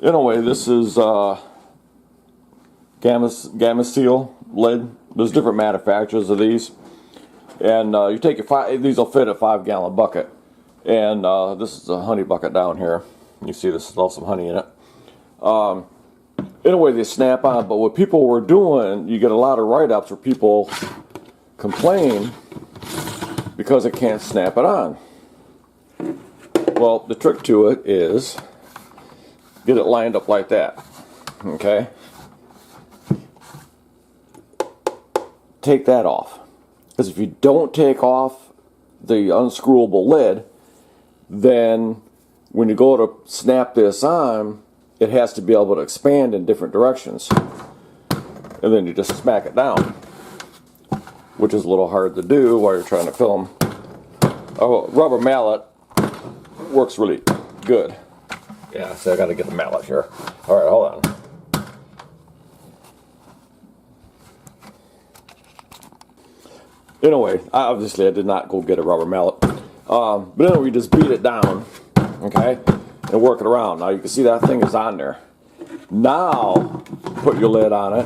Anyway, this is Gamma Seal lid. There's different manufacturers of these, and you take these will fit a 5-gallon bucket, and this is a honey bucket down here. You see this is also some honey in it. Anyway, they snap on, but what people were doing, you get a lot of write-ups where people complain because they can't snap it on. Well, the trick to it is get it lined up like that. Okay? Take that off. Because if you don't take off the unscrewable lid, then when you go to snap this on, it has to be able to expand in different directions. And then you just smack it down, which is a little hard to do while you're trying to film. Oh, rubber mallet works really good. Yeah, so I got to get the mallet here. All right, hold on. Anyway, obviously I did not go get a rubber mallet. But anyway, you just beat it down, okay, and work it around. Now you can see that thing is on there. Now, put your lid on it.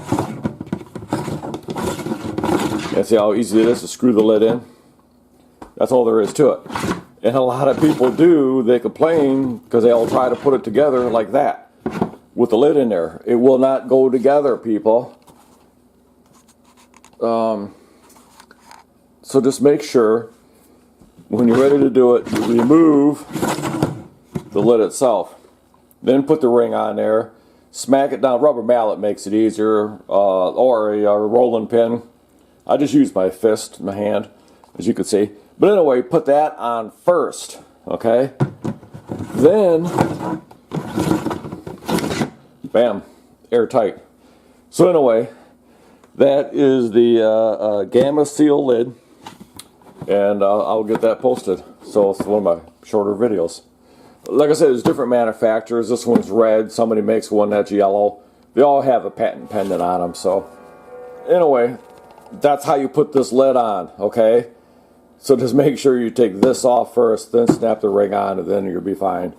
And see how easy it is to screw the lid in? That's all there is to it. And a lot of people they complain because they all try to put it together like that with the lid in there. It will not go together, people. So just make sure when you're ready to do it, you remove the lid itself. Then put the ring on there. Smack it down. Rubber mallet makes it easier, or a rolling pin. I just use my fist, my hand, as you can see. But anyway, put that on first, okay? Then, bam, airtight. So anyway, that is the Gamma Seal lid, and I'll get that posted. So it's one of my shorter videos. Like I said, there's different manufacturers. This one's red. Somebody makes one that's yellow. They all have a patent pending on them. So anyway, that's how you put this lid on, okay? So just make sure you take this off first, then snap the ring on, and then you'll be fine.